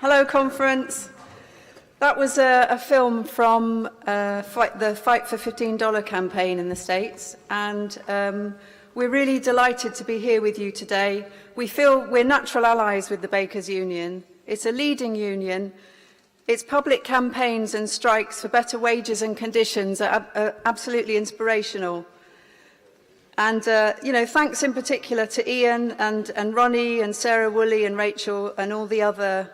Hello, conference. That was a film from the Fight for $15 campaign in the States, and we're really delighted to be here with you today. We feel we're natural allies with the Bakers Union. It's a leading union. Its public campaigns and strikes for better wages and conditions are absolutely inspirational. And, thanks in particular to Ian and Ronnie and Sarah Woolley and Rachel and all the other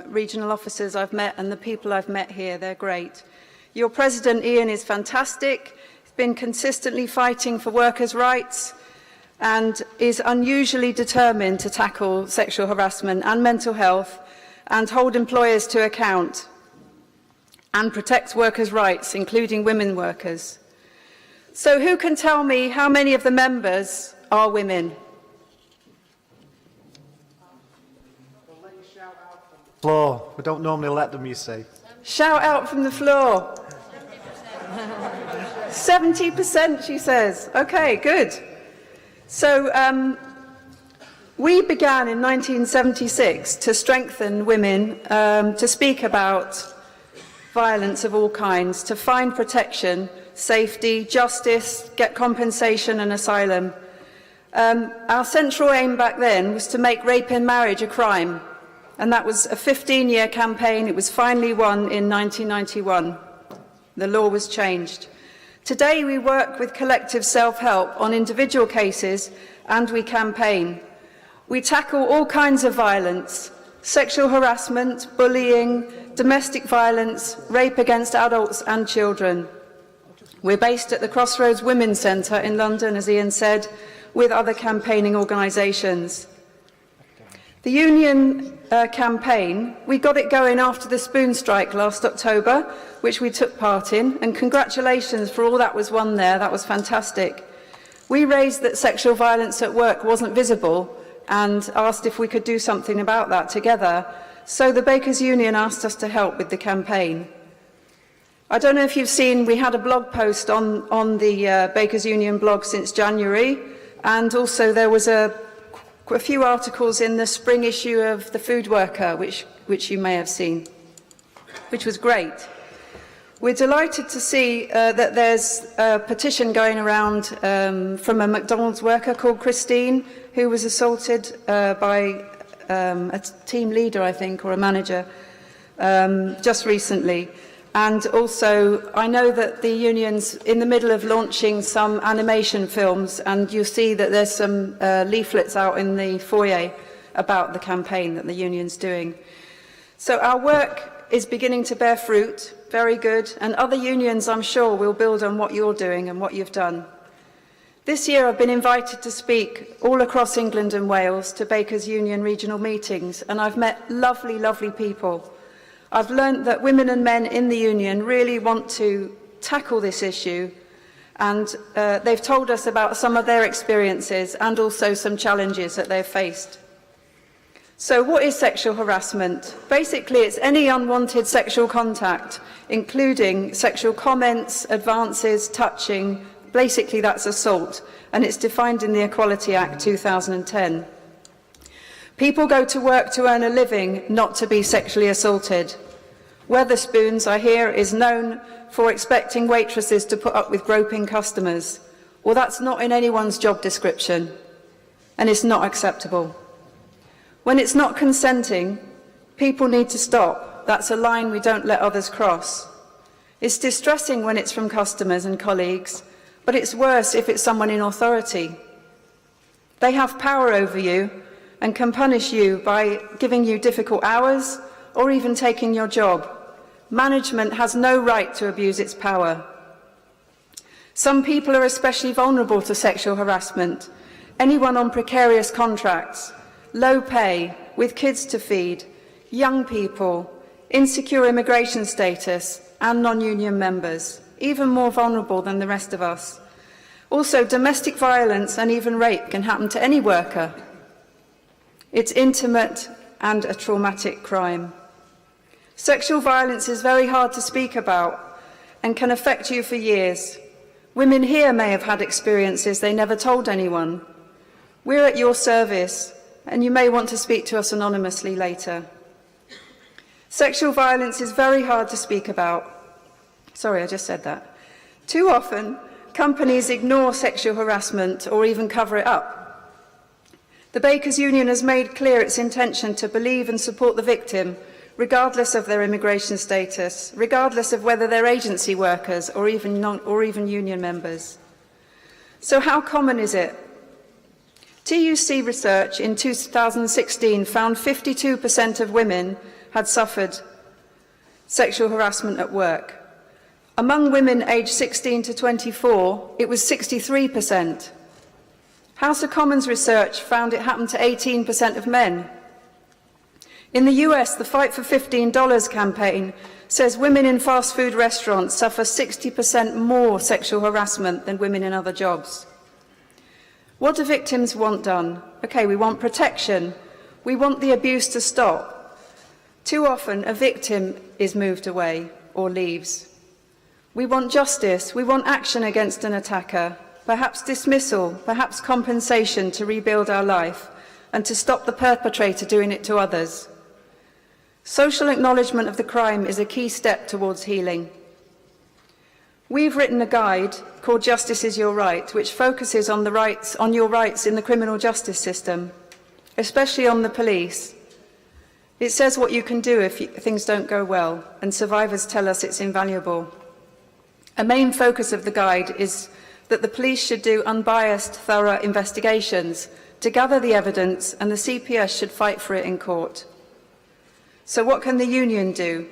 regional officers I've met and the people I've met here. They're great. Your president, Ian, is fantastic. He's been consistently fighting for workers' rights and is unusually determined to tackle sexual harassment and mental health and hold employers to account and protect workers' rights, including women workers. So who can tell me how many of the members are women? We'll let you shout out from the floor. We don't normally let them, you see. Shout out from the floor. 70%, she says. Okay, good. So we began in 1976 to strengthen women to speak about violence of all kinds, to find protection, safety, justice, get compensation and asylum. Our central aim back then was to make rape in marriage a crime, and that was a 15-year campaign. It was finally won in 1991. The law was changed. Today we work with collective self-help on individual cases, and we campaign. We tackle all kinds of violence: sexual harassment, bullying, domestic violence, rape against adults and children. We're based at the Crossroads Women's Centre in London, as Ian said, with other campaigning organisations. The union campaign, we got it going after the spoon strike last October, which we took part in, and congratulations for all that was won there. That was fantastic. We raised that sexual violence at work wasn't visible and asked if we could do something about that together. So the Bakers Union asked us to help with the campaign. I don't know if you've seen, we had a blog post on the Bakers Union blog since January, and also there was a few articles in the spring issue of The Food Worker, which you may have seen, which was great. We're delighted to see that there's a petition going around from a McDonald's worker called Christine, who was assaulted by a team leader, I think, or a manager, just recently. And also, I know that the union's in the middle of launching some animation films, and you'll see that there's some leaflets out in the foyer about the campaign that the union's doing. So our work is beginning to bear fruit, very good, and other unions, I'm sure, will build on what you're doing and what you've done. This year I've been invited to speak all across England and Wales to Bakers Union regional meetings, and I've met lovely, lovely people. I've learned that women and men in the union really want to tackle this issue, and they've told us about some of their experiences and also some challenges that they've faced. So what is sexual harassment? Basically, it's any unwanted sexual contact, including sexual comments, advances, touching. Basically, that's assault, and it's defined in the Equality Act 2010. People go to work to earn a living, not to be sexually assaulted. Wetherspoons, I hear, is known for expecting waitresses to put up with groping customers. Well, that's not in anyone's job description, and it's not acceptable. When it's not consenting, people need to stop. That's a line we don't let others cross. It's distressing when it's from customers and colleagues, but it's worse if it's someone in authority. They have power over you and can punish you by giving you difficult hours or even taking your job. Management has no right to abuse its power. Some people are especially vulnerable to sexual harassment. Anyone on precarious contracts, low pay, with kids to feed, young people, insecure immigration status, and non-union members, even more vulnerable than the rest of us. Also, domestic violence and even rape can happen to any worker. It's intimate and a traumatic crime. Sexual violence is very hard to speak about and can affect you for years. Women here may have had experiences they never told anyone. We're at your service, and you may want to speak to us anonymously later. Sexual violence is very hard to speak about. Sorry, I just said that. Too often, companies ignore sexual harassment or even cover it up. The Bakers Union has made clear its intention to believe and support the victim, regardless of their immigration status, regardless of whether they're agency workers or even union members. So how common is it? TUC research in 2016 found 52% of women had suffered sexual harassment at work. Among women aged 16 to 24, it was 63%. House of Commons research found it happened to 18% of men. In the US, the Fight for $15 campaign says women in fast food restaurants suffer 60% more sexual harassment than women in other jobs. What do victims want done? Okay, we want protection. We want the abuse to stop. Too often, a victim is moved away or leaves. We want justice. We want action against an attacker, perhaps dismissal, perhaps compensation to rebuild our life and to stop the perpetrator doing it to others. Social acknowledgement of the crime is a key step towards healing. We've written a guide called Justice is Your Right, which focuses on your rights in the criminal justice system, especially on the police. It says what you can do if things don't go well, and survivors tell us it's invaluable. A main focus of the guide is that the police should do unbiased, thorough investigations to gather the evidence, and the CPS should fight for it in court. So what can the union do?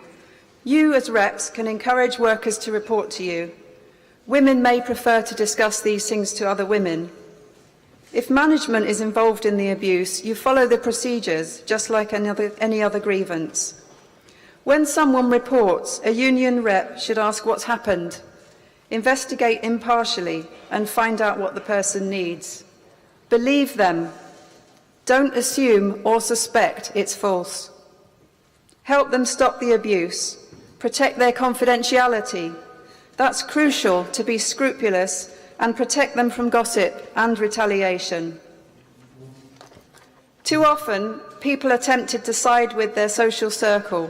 You, as reps, can encourage workers to report to you. Women may prefer to discuss these things to other women. If management is involved in the abuse, you follow the procedures, just like any other grievance. When someone reports, a union rep should ask what's happened, investigate impartially, and find out what the person needs. Believe them. Don't assume or suspect it's false. Help them stop the abuse. Protect their confidentiality. That's crucial to be scrupulous and protect them from gossip and retaliation. Too often, people are tempted to side with their social circle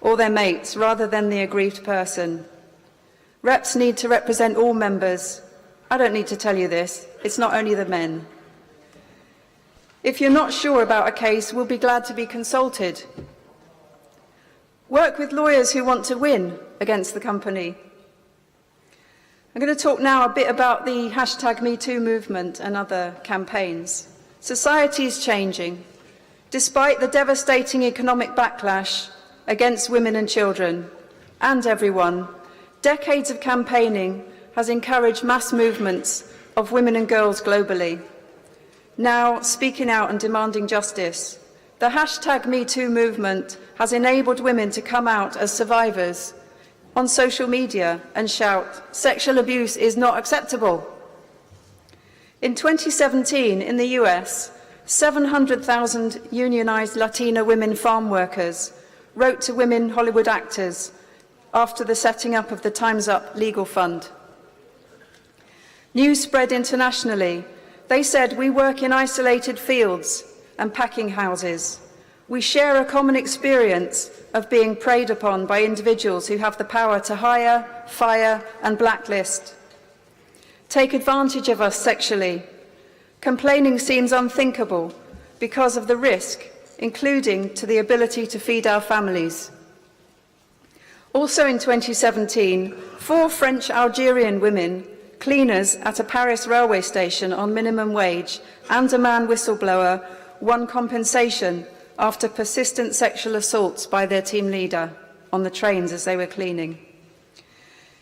or their mates rather than the aggrieved person. Reps need to represent all members. I don't need to tell you this, it's not only the men. If you're not sure about a case, we'll be glad to be consulted. Work with lawyers who want to win against the company. I'm going to talk now a bit about the #MeToo movement and other campaigns. Society is changing. Despite the devastating economic backlash against women and children, and everyone, decades of campaigning has encouraged mass movements of women and girls globally. Now, speaking out and demanding justice, the #MeToo movement has enabled women to come out as survivors on social media and shout, "Sexual abuse is not acceptable." In 2017, in the US, 700,000 unionized Latina women farm workers wrote to women Hollywood actors after the setting up of the Time's Up legal fund. News spread internationally. They said, "We work in isolated fields and packing houses. We share a common experience of being preyed upon by individuals who have the power to hire, fire, and blacklist. Take advantage of us sexually. Complaining seems unthinkable because of the risk, including to the ability to feed our families." Also in 2017, 4 French Algerian women, cleaners at a Paris railway station on minimum wage, and a man whistleblower won compensation after persistent sexual assaults by their team leader on the trains as they were cleaning.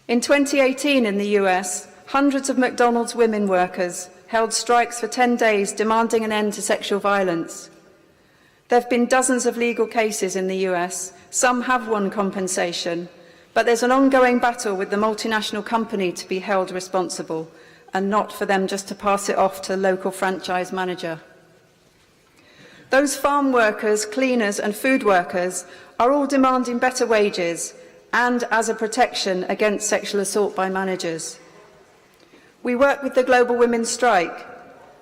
In 2018 in the US, hundreds of McDonald's women workers held strikes for 10 days demanding an end to sexual violence. There have been dozens of legal cases in the US. Some have won compensation, but there's an ongoing battle with the multinational company to be held responsible and not for them just to pass it off to the local franchise manager. Those farm workers, cleaners and food workers are all demanding better wages and as a protection against sexual assault by managers. We work with the Global Women's Strike,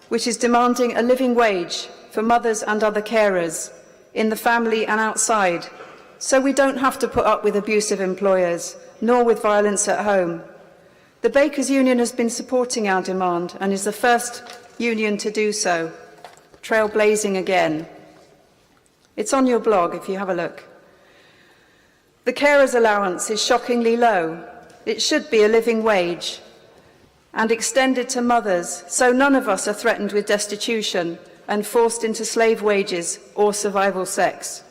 which is demanding a living wage for mothers and other carers in the family and outside, so we don't have to put up with abusive employers, nor with violence at home. The Bakers Union has been supporting our demand and is the first union to do so, trailblazing again. It's on your blog if you have a look. The carers allowance is shockingly low. It should be a living wage and extended to mothers, so none of us are threatened with destitution and forced into slave wages or survival sex.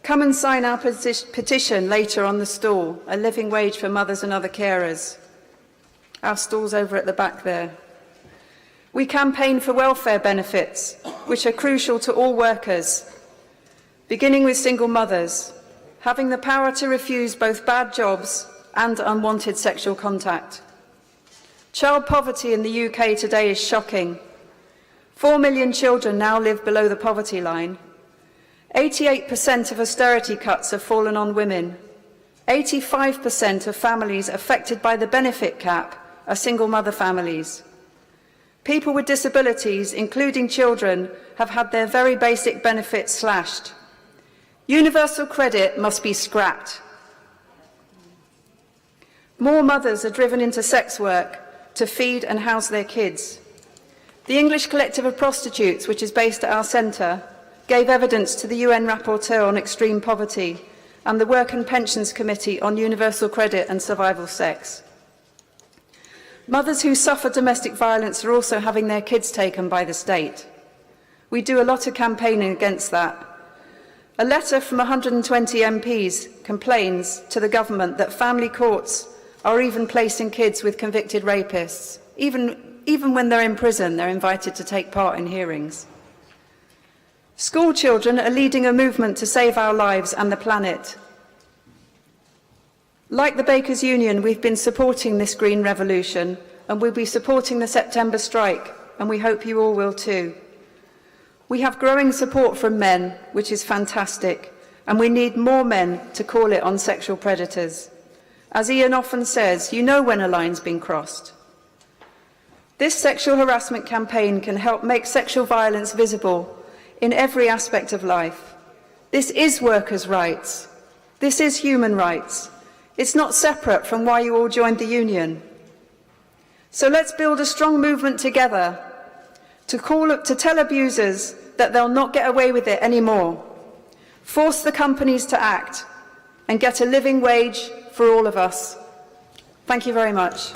Come and sign our petition later on the stall, a living wage for mothers and other carers. Our stall's over at the back there. We campaign for welfare benefits, which are crucial to all workers, beginning with single mothers, having the power to refuse both bad jobs and unwanted sexual contact. Child poverty in the UK today is shocking. 4 million children now live below the poverty line. 88% of austerity cuts have fallen on women. 85% of families affected by the benefit cap are single mother families. People with disabilities, including children, have had their very basic benefits slashed. Universal credit must be scrapped. More mothers are driven into sex work to feed and house their kids. The English Collective of Prostitutes, which is based at our centre, gave evidence to the UN Rapporteur on Extreme Poverty and the Work and Pensions Committee on Universal Credit and Survival Sex. Mothers who suffer domestic violence are also having their kids taken by the state. We do a lot of campaigning against that. A letter from 120 MPs complains to the government that family courts are even placing kids with convicted rapists. Even when they're in prison, they're invited to take part in hearings. School children are leading a movement to save our lives and the planet. Like the Bakers Union, we've been supporting this green revolution, and we'll be supporting the September strike, and we hope you all will too. We have growing support from men, which is fantastic, and we need more men to call it on sexual predators. As Ian often says, you know when a line's been crossed. This sexual harassment campaign can help make sexual violence visible in every aspect of life. This is workers' rights. This is human rights. It's not separate from why you all joined the union. So let's build a strong movement together to tell abusers that they'll not get away with it anymore. Force the companies to act and get a living wage for all of us. Thank you very much.